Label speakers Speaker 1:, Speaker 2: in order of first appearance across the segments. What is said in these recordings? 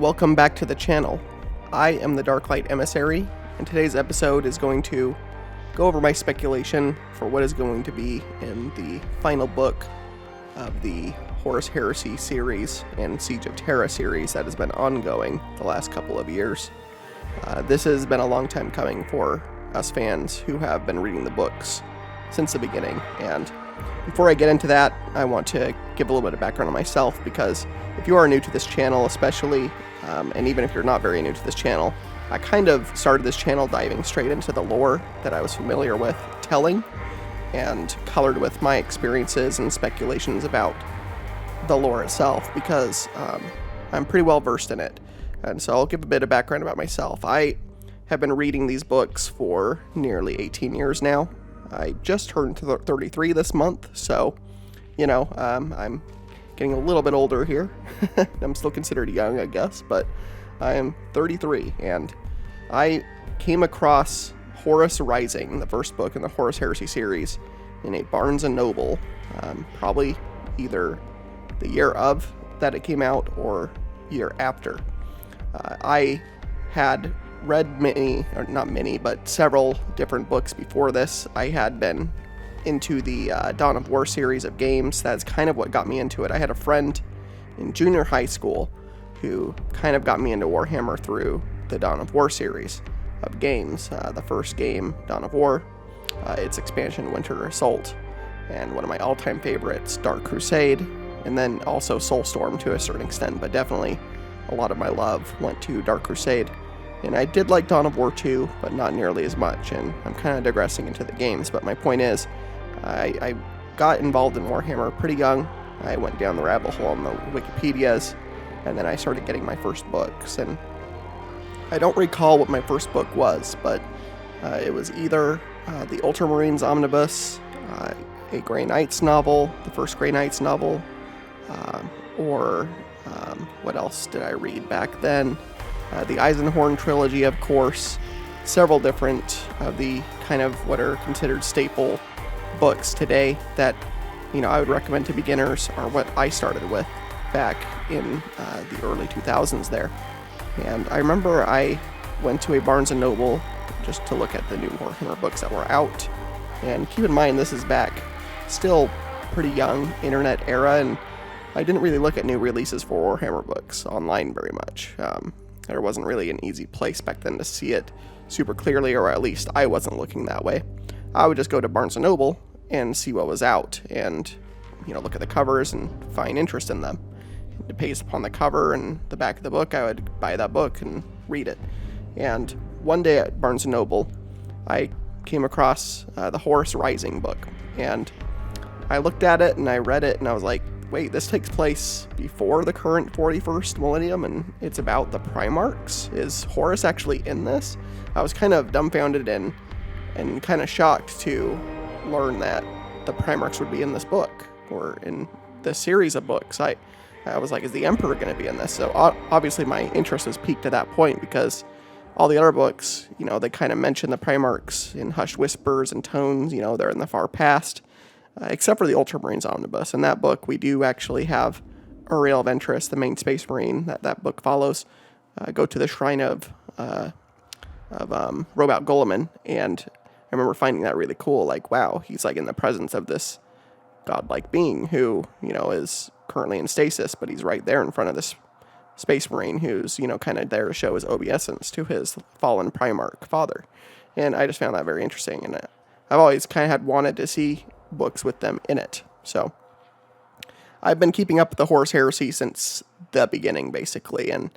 Speaker 1: welcome back to the channel. I am the Darklight Emissary, and today's episode is going to go over my speculation for what is going to be in the final book of the Horus Heresy series and Siege of Terra series that has been ongoing the last couple of years. This has been a long time coming for us fans who have been reading the books since the beginning, and before I get into that, I want to give a little bit of background on myself, because if you are new to this channel especially, and even if you're not very new to this channel, I kind of started this channel diving straight into the lore that I was familiar with telling, and colored with my experiences and speculations about the lore itself, because I'm pretty well versed in it. And so I'll give a bit of background about myself. I have been reading these books for nearly 18 years now. I just turned 33 this month, so, you know, I'm getting a little bit older here. I'm still considered young, I guess, but I am 33, and I came across Horus Rising, the first book in the Horus Heresy series, in a Barnes & Noble, probably either the year of that it came out or year after. I had read many, or not many, but several different books before this. I had been into the Dawn of War series of games. That's kind of what got me into it. I had a friend in junior high school who kind of got me into Warhammer through the Dawn of War series of games. The first game, Dawn of War, its expansion, Winter Assault, and one of my all-time favorites, Dark Crusade, and then also Soulstorm to a certain extent, but definitely a lot of my love went to Dark Crusade. And I did like Dawn of War 2, but not nearly as much, and I'm kind of digressing into the games, but my point is, I got involved in Warhammer pretty young. I went down the rabbit hole on the Wikipedias, and then I started getting my first books, and I don't recall what my first book was, but it was either the Ultramarines Omnibus, a Grey Knights novel, the first Grey Knights novel, or what else did I read back then? The Eisenhorn trilogy, of course, several different of the kind of what are considered staple books today that, you know, I would recommend to beginners, are what I started with back in the early 2000s there. And I remember I went to a Barnes & Noble just to look at the new Warhammer books that were out. And keep in mind, this is back still pretty young internet era, and I didn't really look at new releases for Warhammer books online very much. There wasn't really an easy place back then to see it super clearly, or at least I wasn't looking that way. I would just go to Barnes & Noble and see what was out and, you know, look at the covers and find interest in them. And based upon the cover and the back of the book, I would buy that book and read it. And one day at Barnes & Noble, I came across the Horus Rising book, and I looked at it and I read it and I was like, wait, this takes place before the current 41st millennium, and it's about the Primarchs? Is Horus actually in this? I was kind of dumbfounded and kind of shocked to learn that the Primarchs would be in this book, or in this series of books. I was like, is the Emperor going to be in this? So obviously my interest was piqued at that point, because all the other books, you know, they kind of mention the Primarchs in hushed whispers and tones, you know, they're in the far past. Except for the Ultramarines Omnibus. In that book, we do actually have Uriel Ventress, the main Space Marine that book follows, go to the shrine of Robout Guilliman, and I remember finding that really cool. Like, wow, he's like in the presence of this godlike being who, you know, is currently in stasis, but he's right there in front of this Space Marine who's, you know, kind of there to show his obeisance to his fallen Primarch father. And I just found that very interesting, and I've always kind of had wanted to see books with them in it. So I've been keeping up with the Horus Heresy since the beginning, basically, and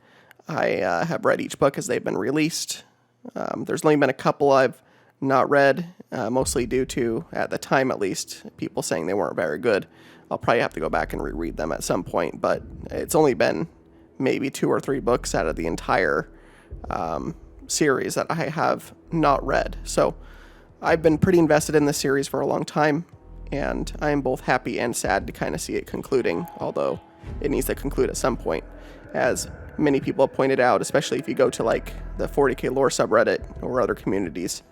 Speaker 1: I have read each book as they've been released. There's only been a couple I've not read, mostly due to, at the time at least, people saying they weren't very good. I'll probably have to go back and reread them at some point, but it's only been maybe 2 or 3 books out of the entire series that I have not read. So I've been pretty invested in this series for a long time, and I am both happy and sad to kind of see it concluding, although it needs to conclude at some point. As many people have pointed out, especially if you go to like the 40k lore subreddit or other communities,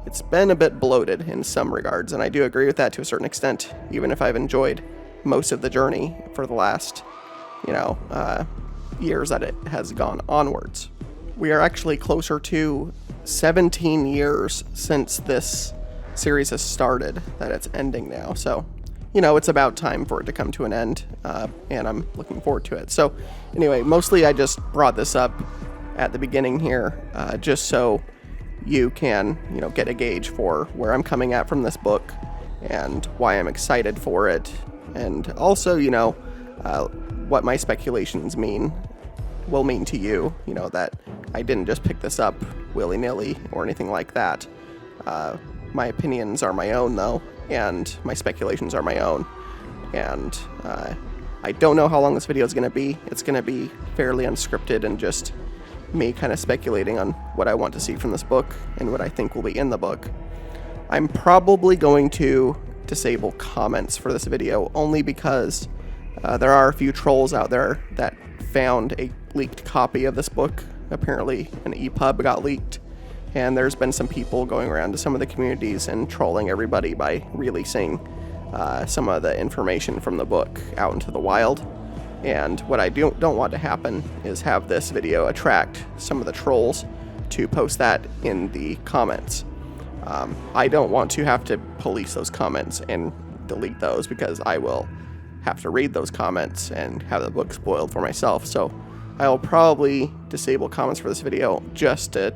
Speaker 1: it's been a bit bloated in some regards, and I do agree with that to a certain extent, even if I've enjoyed most of the journey for the last, years that it has gone onwards. We are actually closer to 17 years since this series has started that it's ending now. So, it's about time for it to come to an end, and I'm looking forward to it. So, anyway, mostly I just brought this up at the beginning here, just so you can, get a gauge for where I'm coming at from this book and why I'm excited for it, and also, what my speculations will mean to you, that I didn't just pick this up willy-nilly or anything like that. My opinions are my own, though, and my speculations are my own, and I don't know how long this video is going to be. It's going to be fairly unscripted and just me kind of speculating on what I want to see from this book and what I think will be in the book. I'm probably going to disable comments for this video only because there are a few trolls out there that found a leaked copy of this book. Apparently an EPUB got leaked, and there's been some people going around to some of the communities and trolling everybody by releasing some of the information from the book out into the wild. And what I don't want to happen is have this video attract some of the trolls to post that in the comments. I don't want to have to police those comments and delete those, because I will have to read those comments and have the book spoiled for myself. So I'll probably disable comments for this video just to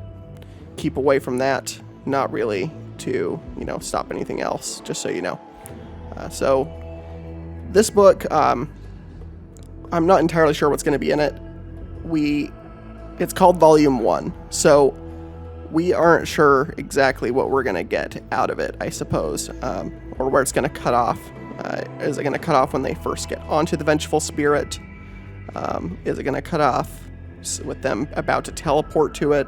Speaker 1: keep away from that, not really to, stop anything else, just so you know. So this book, I'm not entirely sure what's going to be in it. It's called Volume 1, so we aren't sure exactly what we're going to get out of it, I suppose, or where it's going to cut off. Is it going to cut off when they first get onto the Vengeful Spirit? Is it going to cut off with them about to teleport to it,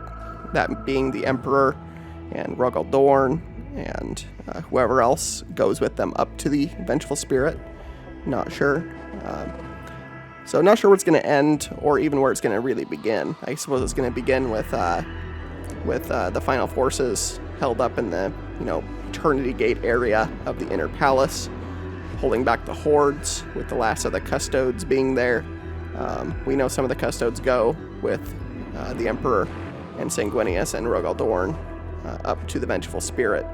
Speaker 1: that being the Emperor and Rogal Dorn and whoever else goes with them up to the Vengeful Spirit? Not sure. So not sure where it's going to end, or even where it's going to really begin. I suppose it's going to begin with the final forces held up in the Eternity Gate area of the Inner Palace, holding back the hordes, with the last of the Custodes being there. We know some of the Custodes go with the Emperor and Sanguinius and Rogal Dorn up to the Vengeful Spirit.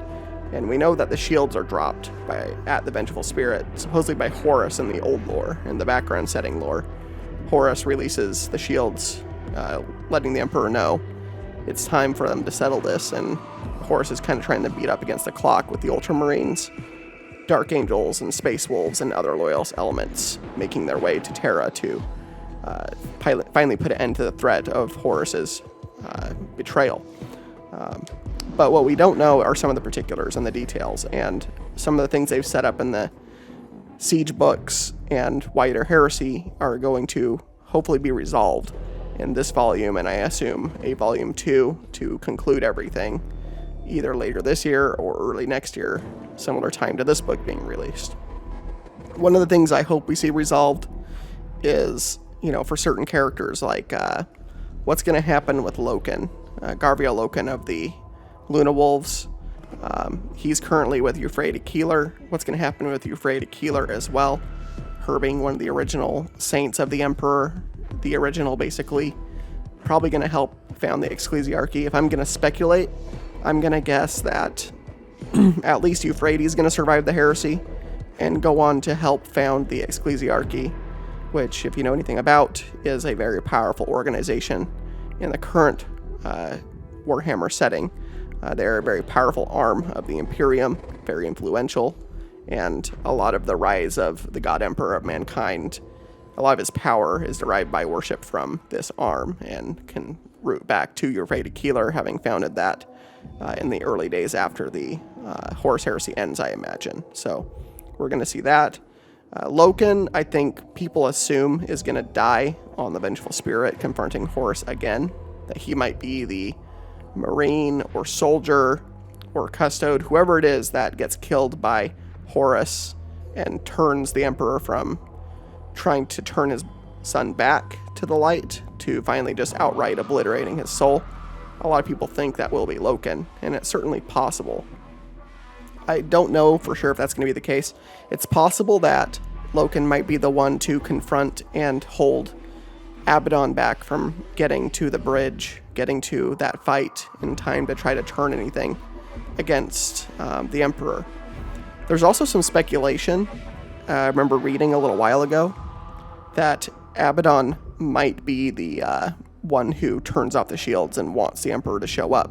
Speaker 1: And we know that the shields are dropped at the Vengeful Spirit, supposedly by Horus in the old lore, in the background setting lore. Horus releases the shields, letting the Emperor know it's time for them to settle this, and Horus is kind of trying to beat up against the clock with the Ultramarines, Dark Angels, and Space Wolves, and other loyalist elements making their way to Terra to finally put an end to the threat of Horus's betrayal. But what we don't know are some of the particulars and the details, and some of the things they've set up in the Siege books and Wider Heresy are going to hopefully be resolved in this volume, and I assume a Volume 2 to conclude everything, either later this year or early next year, similar time to this book being released. One of the things I hope we see resolved is, for certain characters, like what's going to happen with Loken, Garvia Loken of the Luna Wolves. He's currently with Euphrates Keeler. What's going to happen with Euphrates Keeler as well? Her being one of the original saints of the Emperor, the original, basically, probably going to help found the Ecclesiarchy. If I'm going to speculate, I'm going to guess that at least Euphrates is going to survive the heresy and go on to help found the Ecclesiarchy, which, if you know anything about, is a very powerful organization in the current Warhammer setting. They're a very powerful arm of the Imperium, very influential, and a lot of the rise of the God Emperor of mankind, a lot of his power is derived by worship from this arm, and can root back to Euphrates Keeler having founded that in the early days after the Horus Heresy ends, I imagine. So we're going to see that. Loken, I think people assume, is going to die on the Vengeful Spirit confronting Horus again, that he might be the Marine or soldier or custode, whoever it is that gets killed by Horus and turns the Emperor from trying to turn his son back to the light to finally just outright obliterating his soul. A lot of people think that will be Loken, and it's certainly possible. I don't know for sure if that's going to be the case. It's possible that Loken might be the one to confront and hold Abaddon back from getting to the bridge, getting to that fight in time to try to turn anything against the Emperor. There's also some speculation, I remember reading a little while ago, that Abaddon might be the one who turns off the shields and wants the Emperor to show up.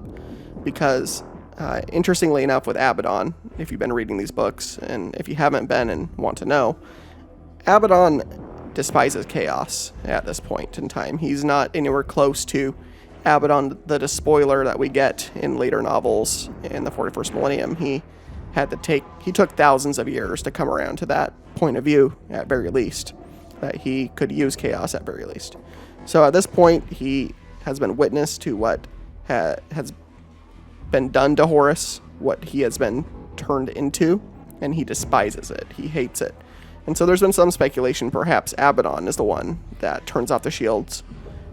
Speaker 1: Because, interestingly enough, with Abaddon, if you've been reading these books, and if you haven't been and want to know, Abaddon despises chaos at this point in time. He's not anywhere close to Abaddon, the despoiler that we get in later novels in the 41st millennium. He took thousands of years to come around to that point of view, at very least, that he could use chaos at very least. So at this point, he has been witness to what has been done to Horus, what he has been turned into, and he despises it. He hates it. And so there's been some speculation perhaps Abaddon is the one that turns off the shields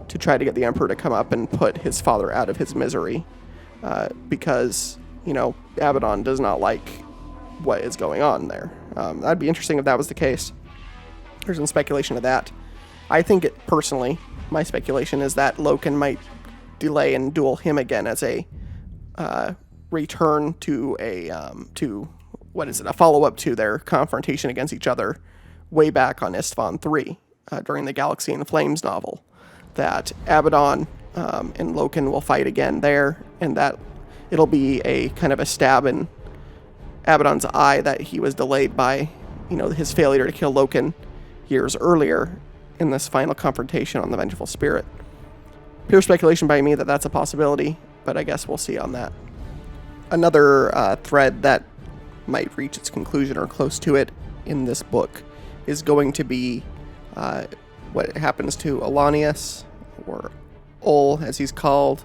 Speaker 1: to try to get the Emperor to come up and put his father out of his misery, because, Abaddon does not like what is going on there. That'd be interesting if that was the case. There's some speculation of that. I think personally, my speculation is that Loken might delay and duel him again as a return to a follow-up to their confrontation against each other way back on Istvan 3 during the Galaxy in Flames novel. That Abaddon and Loken will fight again there, and that it'll be a kind of a stab in Abaddon's eye that he was delayed by, his failure to kill Loken years earlier in this final confrontation on the Vengeful Spirit. Pure speculation by me that that's a possibility, but I guess we'll see on that. Another thread that might reach its conclusion or close to it in this book is going to be what happens to Alanius, or Ol as he's called,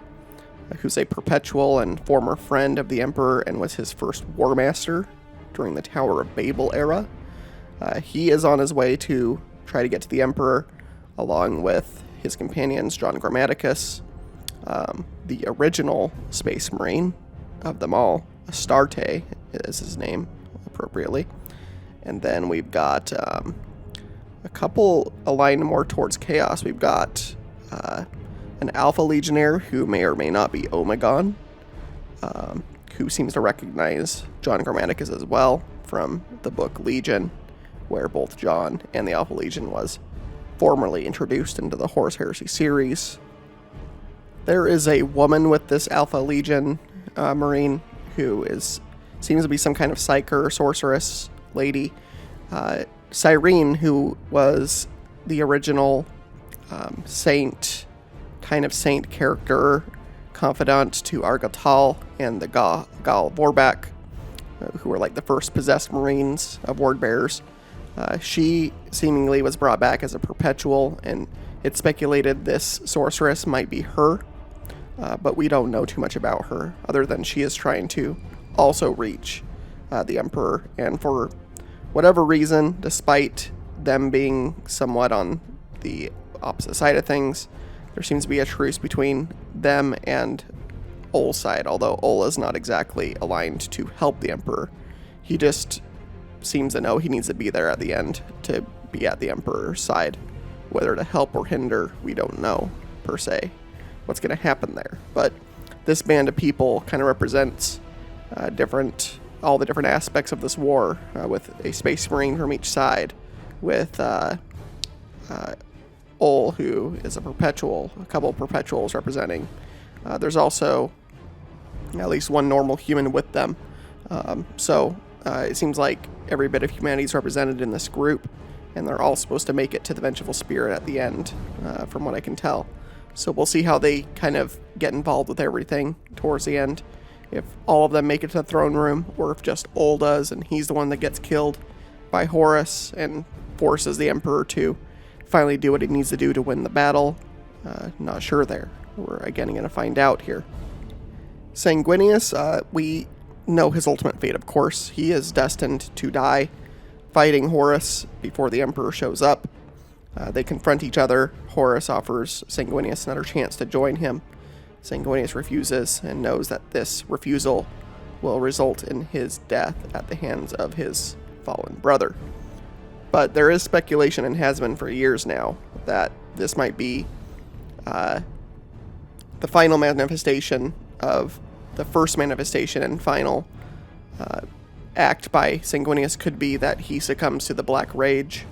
Speaker 1: who's a perpetual and former friend of the Emperor and was his first war master during the Tower of Babel era. He is on his way to try to get to the Emperor, along with his companions John Grammaticus, the original Space Marine of them all, Astarte is his name, appropriately. And then we've got a couple aligned more towards chaos. We've got an Alpha Legionnaire who may or may not be Omegon, who seems to recognize John Grammaticus as well from the book Legion, where both John and the Alpha Legion was formerly introduced into the Horus Heresy series. There is a woman with this Alpha Legion Marine who seems to be some kind of psyker or sorceress lady. Cyrene, who was the original saint character, confidant to Argatal and the Gal Vorbak, who were like the first possessed Marines of Wordbearers. She seemingly was brought back as a perpetual, and it's speculated this sorceress might be her, but we don't know too much about her, other than she is trying to also reach the Emperor, and for whatever reason, despite them being somewhat on the opposite side of things, there seems to be a truce between them and Ol's side, although Ol is not exactly aligned to help the Emperor. He just seems to know he needs to be there at the end to be at the Emperor's side. Whether to help or hinder, we don't know, per se, what's going to happen there. But this band of people kind of represents all the different aspects of this war, with a Space Marine from each side, with Ol, who is a perpetual, a couple of perpetuals representing. There's also at least one normal human with them. So it seems like every bit of humanity is represented in this group, and they're all supposed to make it to the Vengeful Spirit at the end, from what I can tell. So we'll see how they kind of get involved with everything towards the end. If all of them make it to the throne room, or if just Ol does, and he's the one that gets killed by Horus and forces the Emperor to finally do what he needs to do to win the battle. Not sure there. We're again going to find out here. Sanguinius, we know his ultimate fate, of course. He is destined to die fighting Horus before the Emperor shows up. They confront each other. Horus offers Sanguinius another chance to join him. Sanguinius refuses and knows that this refusal will result in his death at the hands of his fallen brother. But there is speculation, and has been for years now, that this might be the final manifestation of the first manifestation and final act by Sanguinius could be that he succumbs to the Black Rage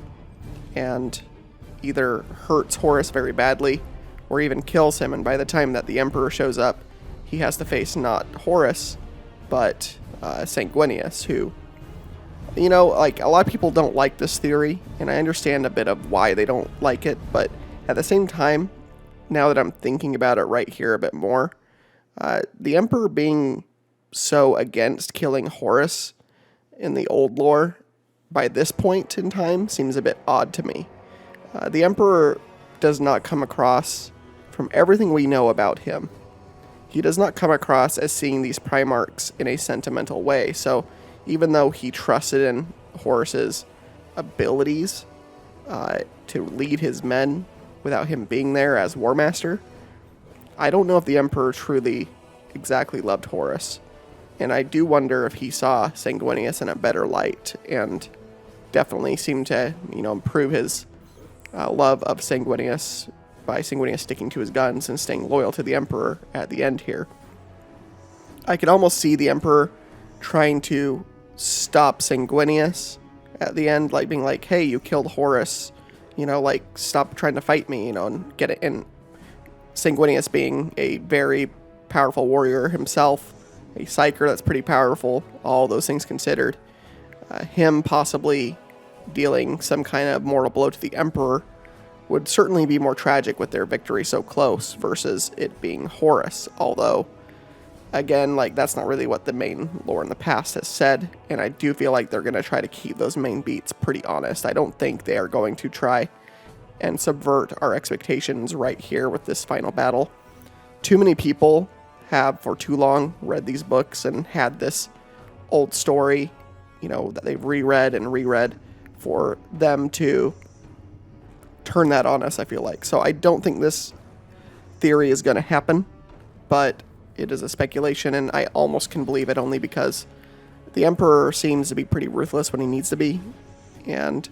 Speaker 1: and either hurts Horus very badly or even kills him, and by the time that the Emperor shows up, he has to face not Horus, but Sanguinius, who, you know, like, a lot of people don't like this theory, and I understand a bit of why they don't like it, but at the same time, now that I'm thinking about it right here a bit more, the Emperor being so against killing Horus in the old lore by this point in time seems a bit odd to me. The Emperor does not come across, from everything we know about him, he does not come across as seeing these Primarchs in a sentimental way. So even though he trusted in Horus's abilities to lead his men without him being there as War Master, I don't know if the Emperor truly exactly loved Horus. And I do wonder if he saw Sanguinius in a better light, and definitely seemed to, you know, improve his love of Sanguinius by Sanguinius sticking to his guns and staying loyal to the Emperor at the end here. I could almost see the Emperor trying to stop Sanguinius at the end, like being like, hey, you killed Horus, you know, like, stop trying to fight me, you know, and get it. And Sanguinius being a very powerful warrior himself, a psyker that's pretty powerful, all those things considered, him possibly dealing some kind of mortal blow to the Emperor would certainly be more tragic with their victory so close versus it being Horus. Although, again, like, that's not really what the main lore in the past has said, and I do feel like they're going to try to keep those main beats pretty honest. I don't think they are going to try and subvert our expectations right here with this final battle. Too many people have for too long read these books and had this old story, you know, that they've reread and reread for them to turn that on us, I feel like. So I don't think this theory is going to happen, but it is a speculation, and I almost can believe it only because the Emperor seems to be pretty ruthless when he needs to be, and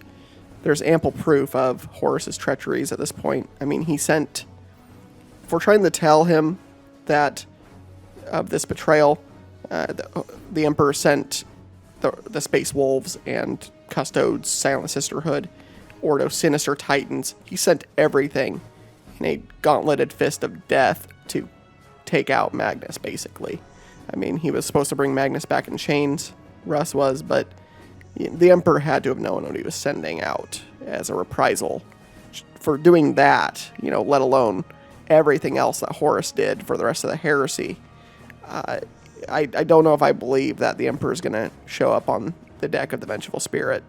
Speaker 1: there's ample proof of Horus's treacheries at this point. I mean, he sent, for trying to tell him that of this betrayal, the Emperor sent the Space Wolves and Custodes, Silent Sisterhood, Ordo Sinister Titans. He sent everything in a gauntleted fist of death to take out Magnus, basically. I mean, he was supposed to bring Magnus back in chains, Russ was, but the Emperor had to have known what he was sending out as a reprisal for doing that, you know, let alone everything else that Horus did for the rest of the heresy. I don't know if I believe that the Emperor is going to show up on the deck of the Vengeful Spirit,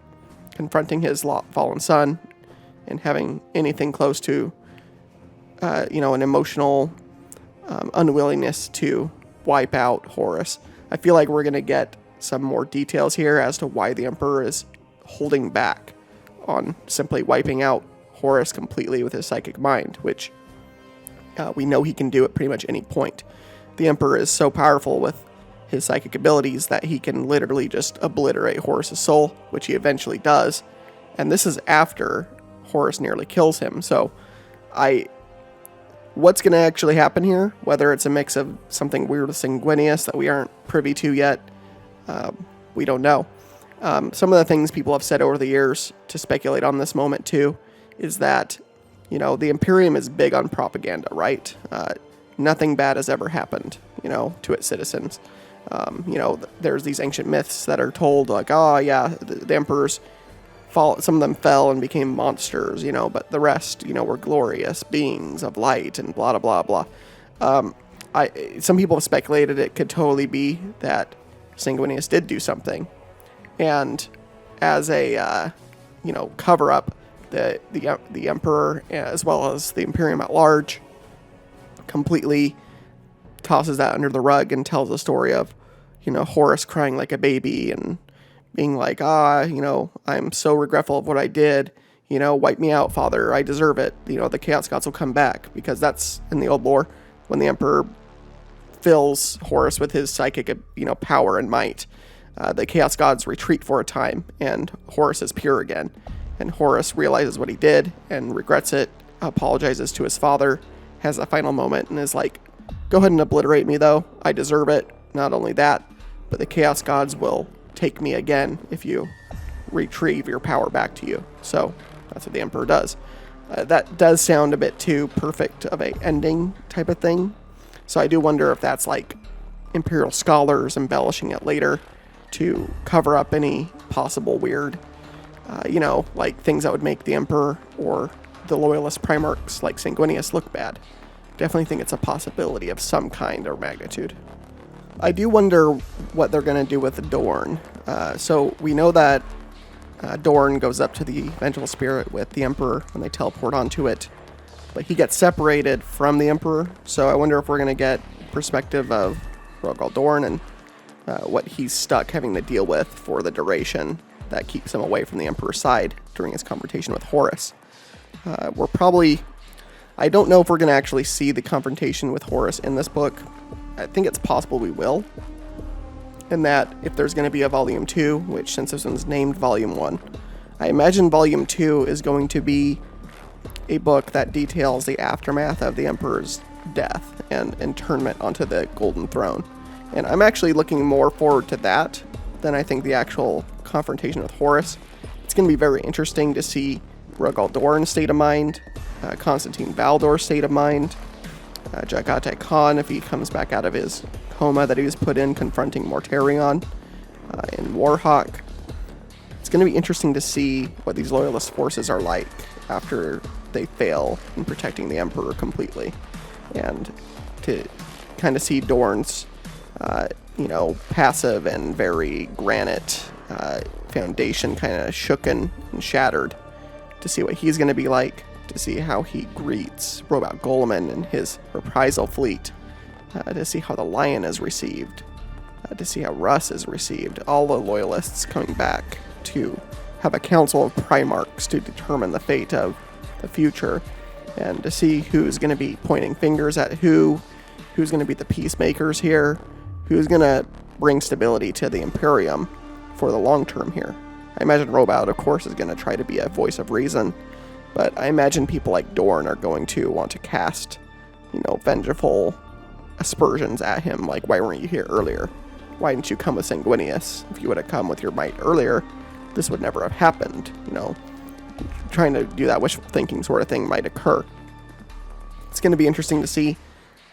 Speaker 1: confronting his fallen son and having anything close to, you know, an emotional unwillingness to wipe out Horus. I feel like we're going to get some more details here as to why the Emperor is holding back on simply wiping out Horus completely with his psychic mind, which we know he can do at pretty much any point. The Emperor is so powerful with his psychic abilities that he can literally just obliterate Horus's soul, which he eventually does. And this is after Horus nearly kills him. So what's going to actually happen here, whether it's a mix of something weird with Sanguinius that we aren't privy to yet, we don't know. Some of the things people have said over the years to speculate on this moment too is that, you know, the Imperium is big on propaganda, right? Nothing bad has ever happened, you know, to its citizens. You know, there's these ancient myths that are told, like, oh yeah, the emperors some of them fell and became monsters, you know, but the rest, you know, were glorious beings of light and blah, blah, blah, blah. Some people have speculated it could totally be that Sanguinius did do something. And as a, you know, cover up, the Emperor, as well as the Imperium at large, completely tosses that under the rug and tells the story of, you know, Horus crying like a baby and being like, you know, I'm so regretful of what I did, you know, wipe me out, Father, I deserve it, you know, the Chaos Gods will come back, because that's in the old lore, when the Emperor fills Horus with his psychic, you know, power and might, the Chaos Gods retreat for a time, and Horus is pure again, and Horus realizes what he did and regrets it, apologizes to his father, has a final moment, and is like, go ahead and obliterate me, though. I deserve it. Not only that, but the Chaos Gods will take me again if you retrieve your power back to you. So that's what the Emperor does. That does sound a bit too perfect of a ending type of thing. So I do wonder if that's like Imperial scholars embellishing it later to cover up any possible weird, like things that would make the Emperor or the loyalist Primarchs like Sanguinius look bad. Definitely think it's a possibility of some kind or magnitude. I do wonder what they're going to do with Dorn. So we know that Dorn goes up to the Vengeful Spirit with the Emperor when they teleport onto it, but he gets separated from the Emperor. So I wonder if we're going to get perspective of Rogal Dorn and what he's stuck having to deal with for the duration that keeps him away from the Emperor's side during his confrontation with Horus. I don't know if we're going to actually see the confrontation with Horus in this book. I think it's possible we will. And that if there's going to be a Volume 2, which since this one's named Volume 1, I imagine Volume 2 is going to be a book that details the aftermath of the Emperor's death and internment onto the Golden Throne. And I'm actually looking more forward to that than I think the actual confrontation with Horus. It's going to be very interesting to see Rogal Dorn's state of mind, Constantine Valdor's state of mind, Jagate Khan if he comes back out of his coma that he was put in confronting Mortarion, and Warhawk. It's going to be interesting to see what these loyalist forces are like after they fail in protecting the Emperor completely, and to kind of see Dorn's passive and very granite foundation kind of shooken and shattered, to see what he's going to be like, to see how he greets Robot Goleman and his reprisal fleet, to see how the Lion is received, to see how Russ is received, all the loyalists coming back to have a council of Primarchs to determine the fate of the future, and to see who's going to be pointing fingers at who's going to be the peacemakers here, who's going to bring stability to the Imperium for the long term here. I imagine Robot, of course, is going to try to be a voice of reason, but I imagine people like Dorn are going to want to cast, vengeful aspersions at him, like, why weren't you here earlier? Why didn't you come with Sanguinius? If you would have come with your might earlier, this would never have happened, Trying to do that wishful thinking sort of thing might occur. It's going to be interesting to see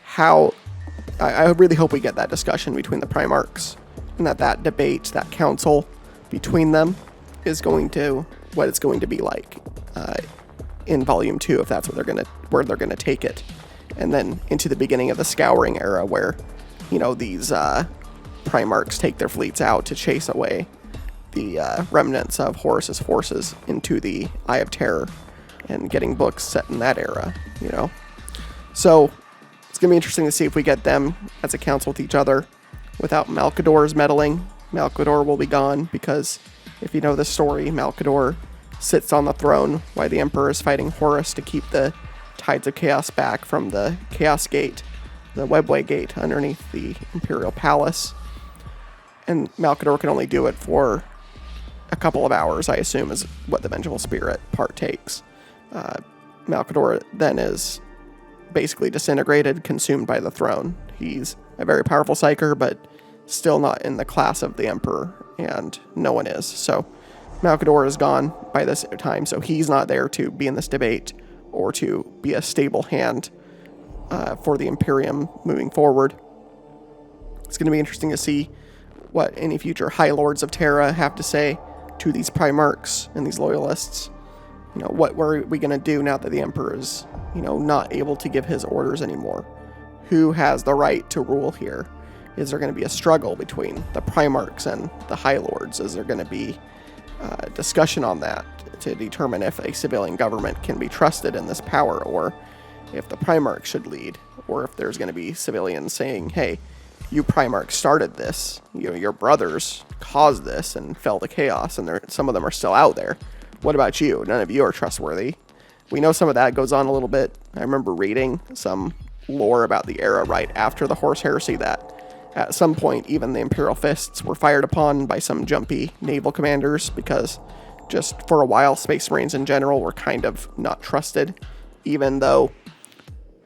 Speaker 1: how... I really hope we get that discussion between the Primarchs, and that debate, that council between them is what it's going to be like in Volume 2, if that's where they're gonna take it, and then into the beginning of the Scouring era, where these Primarchs take their fleets out to chase away the remnants of Horus's forces into the Eye of Terror, and getting books set in that era. So it's gonna be interesting to see if we get them as a council with each other without Malcador's meddling. Malcador will be gone because, if you know the story, Malcador sits on the throne while the Emperor is fighting Horus to keep the tides of chaos back from the Chaos Gate, the Webway Gate underneath the Imperial Palace. And Malcador can only do it for a couple of hours, I assume, is what the Vengeful Spirit part takes. Malcador then is basically disintegrated, consumed by the throne. He's a very powerful psyker, but still not in the class of the Emperor, and no one is. So Malcador is gone by this time, so he's not there to be in this debate or to be a stable hand for the Imperium moving forward. It's going to be interesting to see what any future High Lords of Terra have to say to these Primarchs and these loyalists. What were we going to do now that the Emperor is, not able to give his orders anymore? Who has the right to rule here? Is there going to be a struggle between the Primarchs and the High Lords? Is there going to be discussion on that to determine if a civilian government can be trusted in this power, or if the Primarch should lead, or if there's going to be civilians saying, hey, you Primarchs started this, your brothers caused this and fell to chaos, and some of them are still out there. What about you? None of you are trustworthy. We know some of that goes on a little bit. I remember reading some lore about the era right after the Horus Heresy that at some point even the Imperial Fists were fired upon by some jumpy naval commanders, because just for a while Space Marines in general were kind of not trusted even though,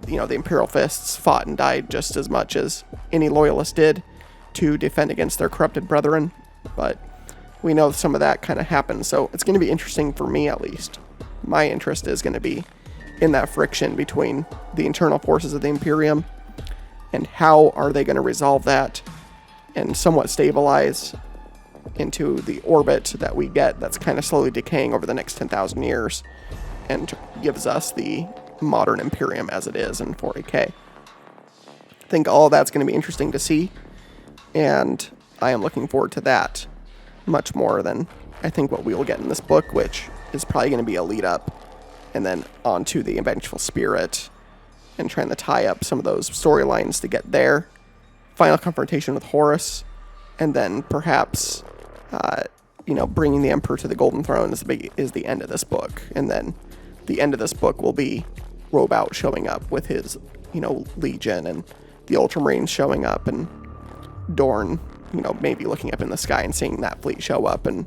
Speaker 1: the Imperial Fists fought and died just as much as any loyalist did to defend against their corrupted brethren. But we know some of that kind of happened, so it's going to be interesting for me, at least. My interest is going to be in that friction between the internal forces of the Imperium and how are they going to resolve that and somewhat stabilize into the orbit that we get that's kind of slowly decaying over the next 10,000 years and gives us the modern Imperium as it is in 40k. I think all of that's going to be interesting to see, and I am looking forward to that much more than I think what we will get in this book, which is probably going to be a lead up and then on to the Vengeful Spirit and trying to tie up some of those storylines to get there. Final confrontation with Horus, and then perhaps, bringing the Emperor to the Golden Throne is the end of this book. And then the end of this book will be Robout showing up with his, Legion, and the Ultramarines showing up, and Dorn, maybe looking up in the sky and seeing that fleet show up, and,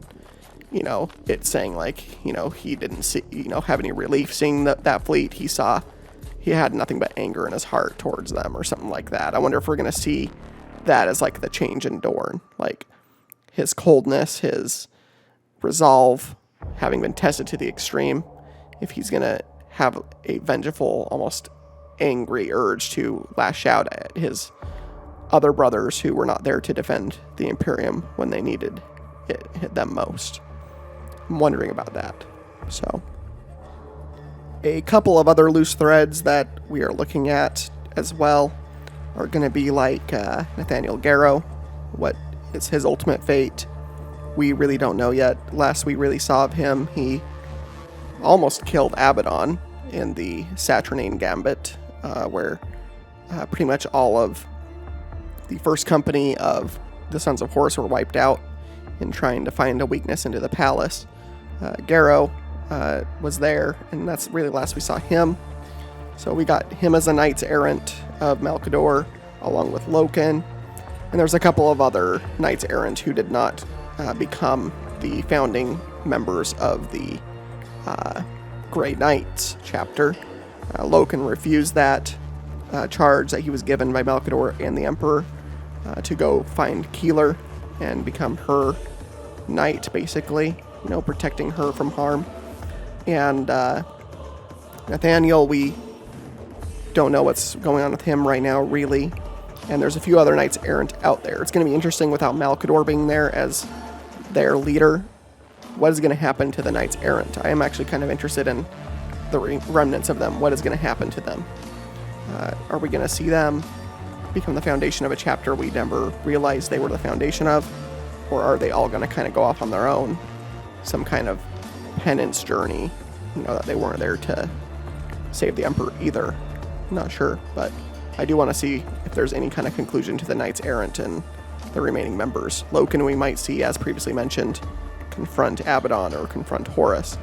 Speaker 1: it's saying, like, he didn't see, have any relief seeing that fleet. He had nothing but anger in his heart towards them or something like that. I wonder if we're going to see that as, like, the change in Dorn. Like, his coldness, his resolve, having been tested to the extreme, if he's going to have a vengeful, almost angry urge to lash out at his other brothers who were not there to defend the Imperium when they needed it hit them most. I'm wondering about that. So, a couple of other loose threads that we are looking at as well are going to be like Nathaniel Garrow. What is his ultimate fate? We really don't know yet. Last we really saw of him, he almost killed Abaddon in the Saturnine Gambit, where pretty much all of the first company of the Sons of Horus were wiped out in trying to find a weakness into the palace. Garrow was there, and that's really the last we saw him. So we got him as a Knights Errant of Malcador, along with Loken, and there's a couple of other Knights Errant who did not become the founding members of the Grey Knights chapter. Loken refused that charge that he was given by Malcador and the Emperor to go find Keeler and become her knight, basically, protecting her from harm. And Nathaniel, we don't know what's going on with him right now, really. And there's a few other Knights Errant out there. It's going to be interesting without Malcador being there as their leader. What is going to happen to the Knights Errant? I am actually kind of interested in the remnants of them. What is going to happen to them? Are we going to see them become the foundation of a chapter we never realized they were the foundation of? Or are they all going to kind of go off on their own? Some kind of penance journey, that they weren't there to save the Emperor either. I'm not sure, but I do want to see if there's any kind of conclusion to the Knights Errant and the remaining members. Loken, we might see, as previously mentioned, confront Abaddon or confront Horus,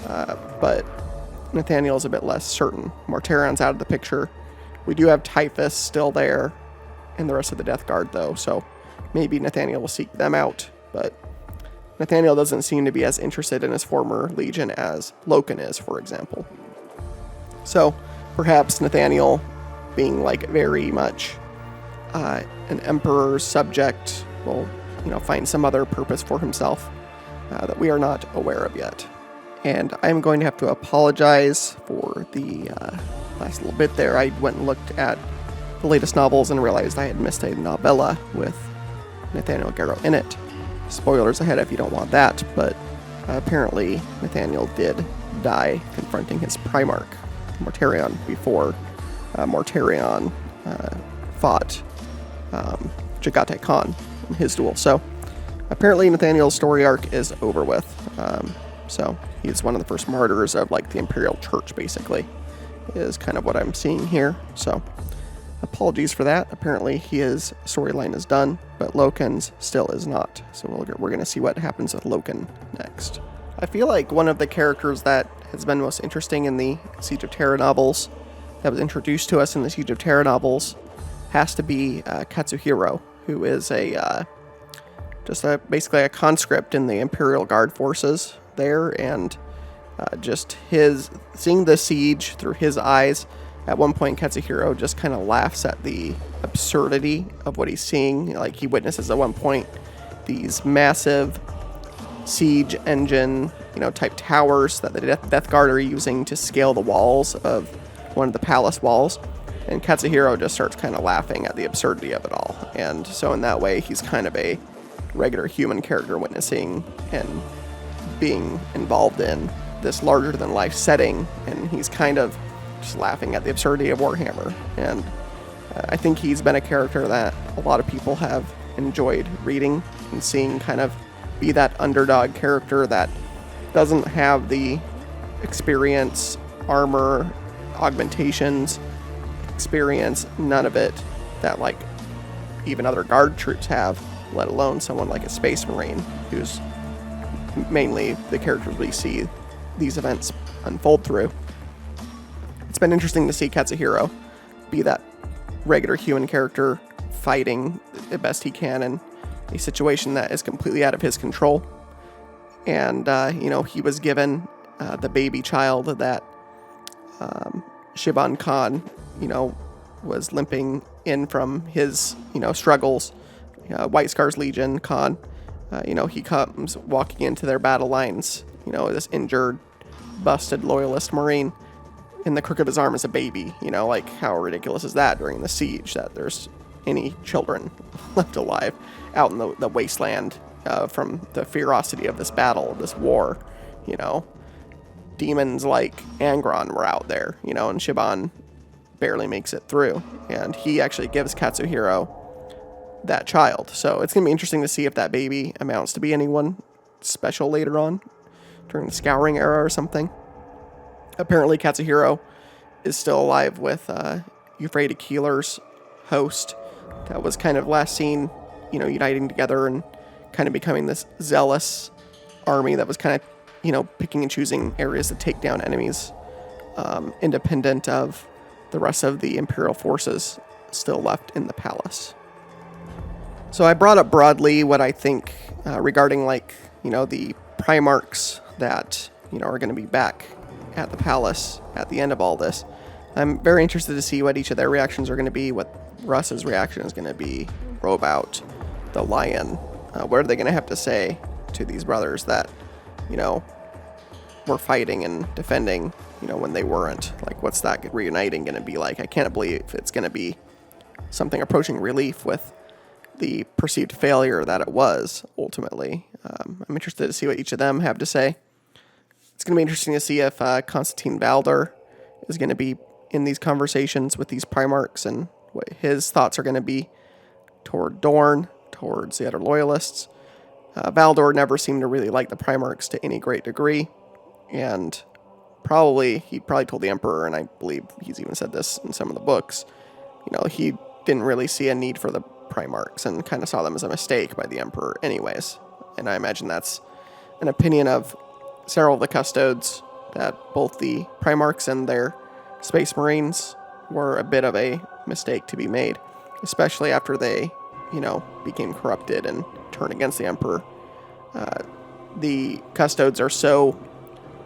Speaker 1: but Nathaniel is a bit less certain. Mortarion's out of the picture. We do have Typhus still there, and the rest of the Death Guard, though, so maybe Nathaniel will seek them out, but Nathaniel doesn't seem to be as interested in his former legion as Loken is, for example. So perhaps Nathaniel, being like very much an emperor's subject, will find some other purpose for himself that we are not aware of yet. And I'm going to have to apologize for the last little bit there. I went and looked at the latest novels and realized I had missed a novella with Nathaniel Garrow in it. Spoilers ahead if you don't want that, but apparently Nathaniel did die confronting his Primarch, Mortarion, before Mortarion fought Jagate Khan in his duel. So apparently Nathaniel's story arc is over with. So he's one of the first martyrs of like the Imperial Church, basically, is kind of what I'm seeing here. So apologies for that. Apparently his storyline is done, but Loken's still is not. So we're going to see what happens with Loken next. I feel like one of the characters that has been most interesting in the Siege of Terra novels, that was introduced to us in the Siege of Terra novels, has to be Katsuhiro, who is basically a conscript in the Imperial Guard forces there, and just seeing the siege through his eyes. At one point, Katsuhiro just kind of laughs at the absurdity of what he's seeing. Like, he witnesses at one point these massive siege engine, type towers that the Death Guard are using to scale the walls of one of the palace walls. And Katsuhiro just starts kind of laughing at the absurdity of it all. And so in that way, he's kind of a regular human character witnessing and being involved in this larger-than-life setting. And he's kind of just laughing at the absurdity of Warhammer. And I think he's been a character that a lot of people have enjoyed reading and seeing kind of be that underdog character that doesn't have the experience, armor, augmentations, experience, none of it that like even other guard troops have, let alone someone like a Space Marine, who's mainly the characters we see these events unfold through. It's been interesting to see Katsuhiro be that regular human character fighting the best he can in a situation that is completely out of his control. And, he was given the baby child that Shiban Khan, was limping in from his, struggles. White Scars Legion Khan, he comes walking into their battle lines, this injured, busted loyalist Marine. In the crook of his arm is a baby, like how ridiculous is that during the siege that there's any children left alive out in the wasteland from the ferocity of this battle, this war, Demons like Angron were out there, and Shiban barely makes it through. And he actually gives Katsuhiro that child. So it's going to be interesting to see if that baby amounts to be anyone special later on during the Scouring era or something. Apparently, Katsuhiro is still alive with Euphrates Keeler's host that was kind of last seen, uniting together and kind of becoming this zealous army that was kind of, picking and choosing areas to take down enemies, independent of the rest of the Imperial forces still left in the palace. So I brought up broadly what I think regarding, the Primarchs that, are going to be back at the palace at the end of all this. I'm very interested to see what each of their reactions are going to be, what Russ's reaction is going to be, Robout, the Lion. What are they going to have to say to these brothers that, were fighting and defending, when they weren't? Like, what's that reuniting going to be like? I can't believe it's going to be something approaching relief with the perceived failure that it was, ultimately. I'm interested to see what each of them have to say. It's going to be interesting to see if Constantine Valdor is going to be in these conversations with these Primarchs and what his thoughts are going to be toward Dorn, towards the other loyalists. Valdor never seemed to really like the Primarchs to any great degree, and he probably told the Emperor, and I believe he's even said this in some of the books, he didn't really see a need for the Primarchs and kind of saw them as a mistake by the Emperor anyways. And I imagine that's an opinion of several of the Custodes, that both the Primarchs and their Space Marines were a bit of a mistake to be made, especially after they, became corrupted and turned against the Emperor. The Custodes are so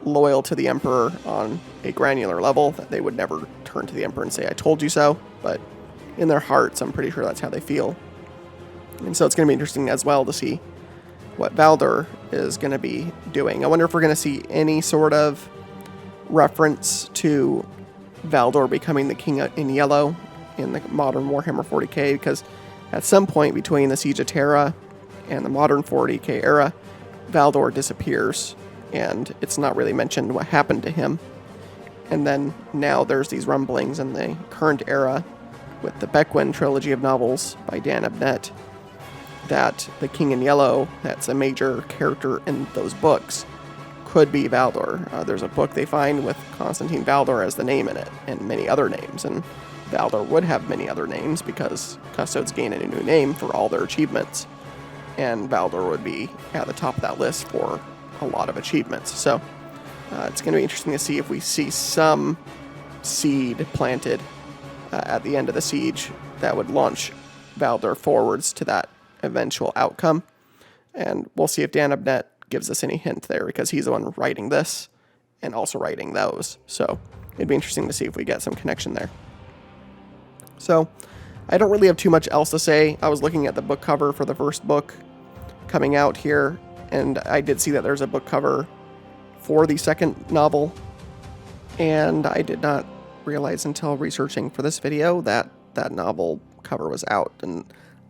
Speaker 1: loyal to the Emperor on a granular level that they would never turn to the Emperor and say, I told you so, but in their hearts, I'm pretty sure that's how they feel. And so it's going to be interesting as well to see what Valdor is going to be doing. I wonder if we're going to see any sort of reference to Valdor becoming the King in Yellow in the modern Warhammer 40k, because at some point between the Siege of Terra and the modern 40k era, Valdor disappears, and it's not really mentioned what happened to him. And then now there's these rumblings in the current era with the Beckwin trilogy of novels by Dan Abnett that the King in Yellow, that's a major character in those books, could be Valdor. There's a book they find with Constantine Valdor as the name in it, and many other names, and Valdor would have many other names because Custodes gain a new name for all their achievements, and Valdor would be at the top of that list for a lot of achievements. So it's going to be interesting to see if we see some seed planted at the end of the siege that would launch Valdor forwards to that eventual outcome. And we'll see if Dan Abnett gives us any hint there, because he's the one writing this, and also writing those. So it'd be interesting to see if we get some connection there. So I don't really have too much else to say. I was looking at the book cover for the first book coming out here, and I did see that there's a book cover for the second novel, and I did not realize until researching for this video that that novel cover was out, and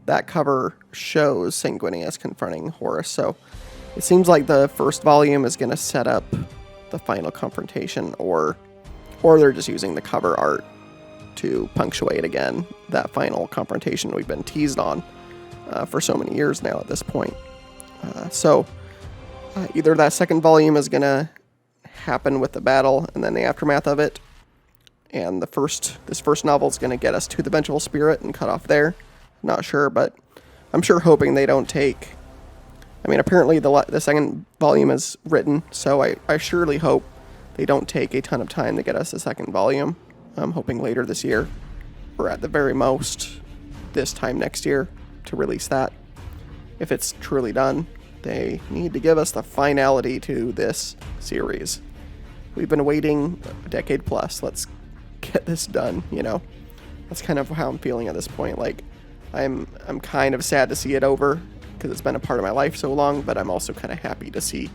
Speaker 1: that cover shows Sanguinius confronting Horus. So it seems like the first volume is going to set up the final confrontation, or they're just using the cover art to punctuate again that final confrontation we've been teased on for so many years now at this point. So either that second volume is going to happen with the battle and then the aftermath of it, and this first novel is going to get us to the Vengeful Spirit and cut off there. Not sure, but I'm sure hoping they don't take... I mean, apparently the second volume is written, so I surely hope they don't take a ton of time to get us the second volume. I'm hoping later this year, or at the very most this time next year, to release that. If it's truly done, they need to give us the finality to this series. We've been waiting a decade plus. Let's get this done, you know? That's kind of how I'm feeling at this point. Like, I'm kind of sad to see it over, because it's been a part of my life so long, but I'm also kind of happy to see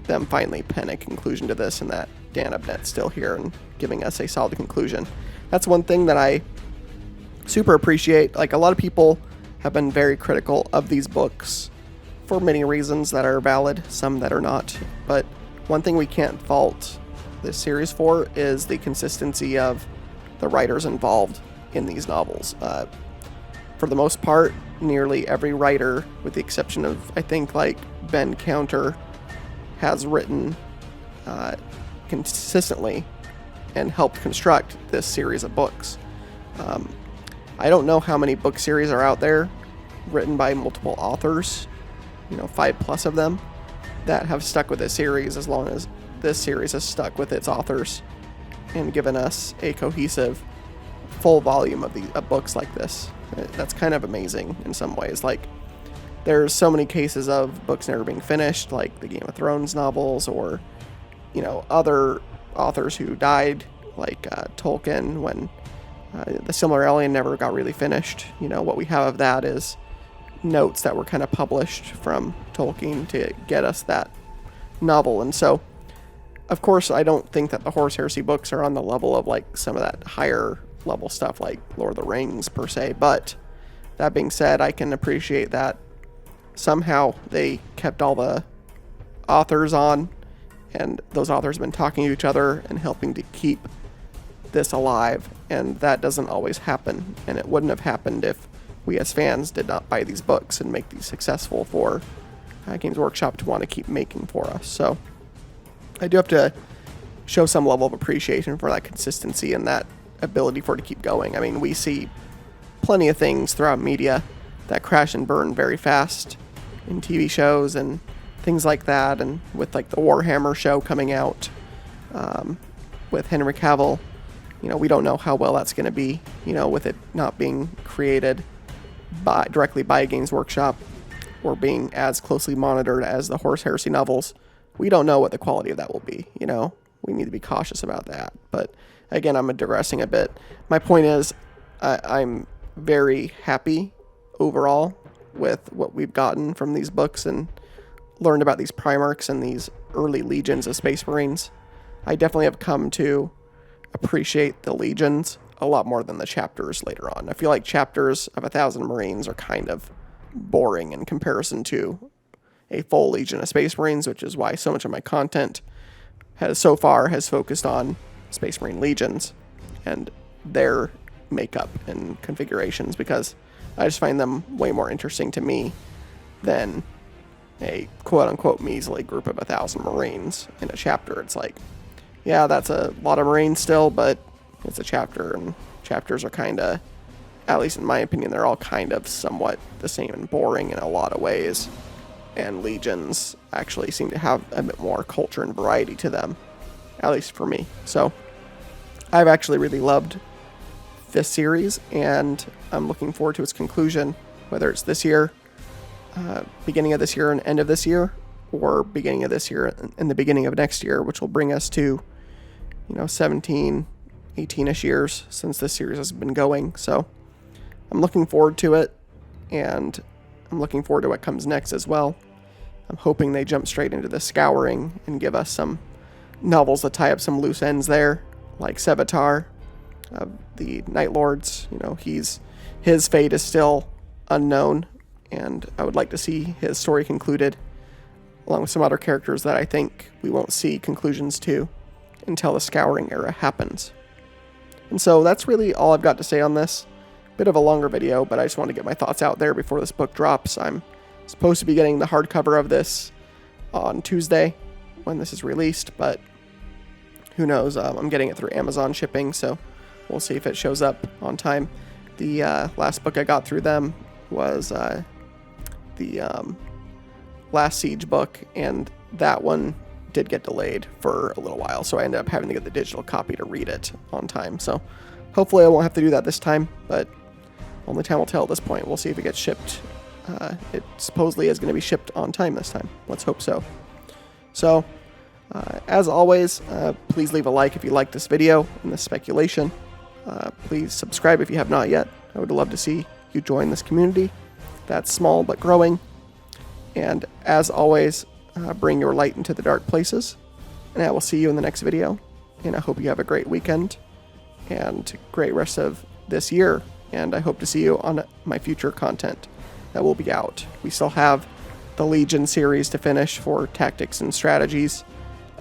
Speaker 1: them finally pen a conclusion to this, and that Dan Abnett's still here and giving us a solid conclusion. That's one thing that I super appreciate. Like, a lot of people have been very critical of these books for many reasons that are valid, some that are not. But one thing we can't fault this series for is the consistency of the writers involved in these novels. For the most part, nearly every writer, with the exception of, I think, like Ben Counter, has written consistently and helped construct this series of books. I don't know how many book series are out there written by multiple authors, 5+ of them, that have stuck with this series as long as this series has stuck with its authors and given us a cohesive full volume of books like this. That's kind of amazing in some ways. Like, there's so many cases of books never being finished, like the Game of Thrones novels, or other authors who died, like Tolkien, when the Silmarillion never got really finished. What we have of that is notes that were kind of published from Tolkien to get us that novel. And so, of course, I don't think that the Horus Heresy books are on the level of like some of that higher level stuff like Lord of the Rings per se, but that being said, I can appreciate that somehow they kept all the authors on, and those authors have been talking to each other and helping to keep this alive, and that doesn't always happen, and it wouldn't have happened if we as fans did not buy these books and make these successful for Games Workshop to want to keep making for us. So I do have to show some level of appreciation for that consistency and that ability for it to keep going. I mean, we see plenty of things throughout media that crash and burn very fast in TV shows and things like that, and with like the Warhammer show coming out with Henry Cavill, we don't know how well that's going to be, with it not being created directly by Games Workshop or being as closely monitored as the Horus Heresy novels. We don't know what the quality of that will be. We need to be cautious about that. But again, I'm digressing a bit. My point is, I'm very happy overall with what we've gotten from these books and learned about these Primarchs and these early legions of Space Marines. I definitely have come to appreciate the legions a lot more than the chapters later on. I feel like chapters of 1,000 Marines are kind of boring in comparison to a full legion of Space Marines, which is why so much of my content has focused on Space Marine legions and their makeup and configurations, because I just find them way more interesting to me than a quote-unquote measly group of 1,000 Marines in a chapter. It's like, yeah, that's a lot of Marines still, but it's a chapter, and chapters are kind of, at least in my opinion, they're all kind of somewhat the same and boring in a lot of ways. And legions actually seem to have a bit more culture and variety to them, at least for me. So I've actually really loved this series, and I'm looking forward to its conclusion, whether it's this year, beginning of this year and end of this year, or beginning of this year and the beginning of next year, which will bring us to, 17, 18-ish years since this series has been going. So I'm looking forward to it, and I'm looking forward to what comes next as well. I'm hoping they jump straight into the Scouring and give us some novels that tie up some loose ends there, like Sevatar, the Night Lords. His fate is still unknown, and I would like to see his story concluded, along with some other characters that I think we won't see conclusions to until the Scouring era happens. And so that's really all I've got to say on this. Bit of a longer video, but I just want to get my thoughts out there before this book drops. I'm supposed to be getting the hardcover of this on Tuesday when this is released, but who knows? I'm getting it through Amazon shipping, so we'll see if it shows up on time. The last book I got through them was the Last Siege book, and that one did get delayed for a little while, so I ended up having to get the digital copy to read it on time. So hopefully I won't have to do that this time, but only time will tell at this point. We'll see if it gets shipped. It supposedly is going to be shipped on time this time. Let's hope so. So, as always, please leave a like if you like this video and this speculation. Please subscribe if you have not yet. I would love to see you join this community. That's small but growing. And as always, bring your light into the dark places. And I will see you in the next video. And I hope you have a great weekend and great rest of this year. And I hope to see you on my future content that will be out. We still have the Legion series to finish for tactics and strategies.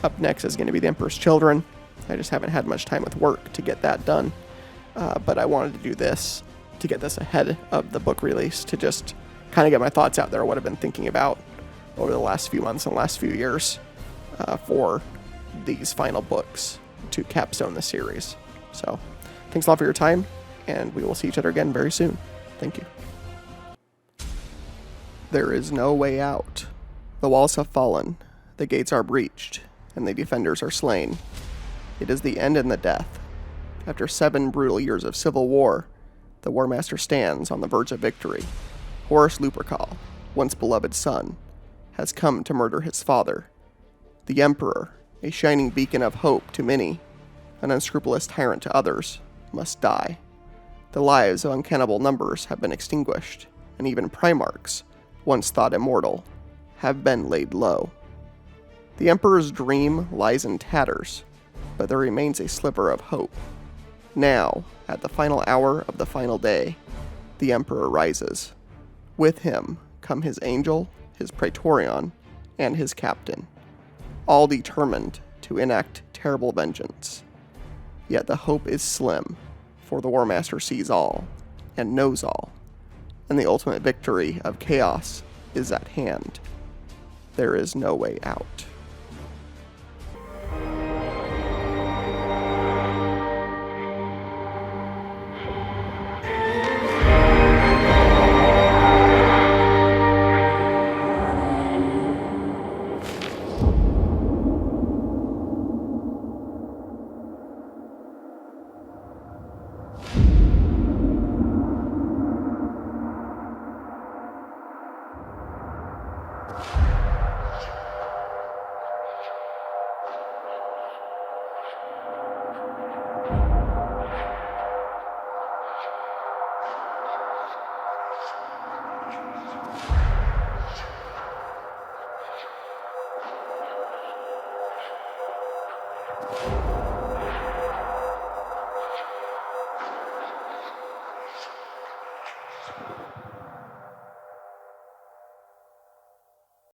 Speaker 1: Up next is going to be the Emperor's Children. I just haven't had much time with work to get that done. But I wanted to do this to get this ahead of the book release, to just kind of get my thoughts out there, what I've been thinking about over the last few months and last few years for these final books to capstone the series. So thanks a lot for your time, and we will see each other again very soon. Thank you. There is no way out. The walls have fallen, the gates are breached, and the defenders are slain. It is the end and the death. After 7 brutal years of civil war, the War Master stands on the verge of victory. Horus Lupercal, once beloved son, has come to murder his father. The Emperor, a shining beacon of hope to many, an unscrupulous tyrant to others, must die. The lives of uncannibal numbers have been extinguished, and even Primarchs, once thought immortal, have been laid low. The Emperor's dream lies in tatters, but there remains a sliver of hope. Now, at the final hour of the final day, the Emperor rises. With him come his angel, his Praetorian, and his captain, all determined to enact terrible vengeance. Yet the hope is slim, for the War Master sees all, and knows all, and the ultimate victory of chaos is at hand. There is no way out.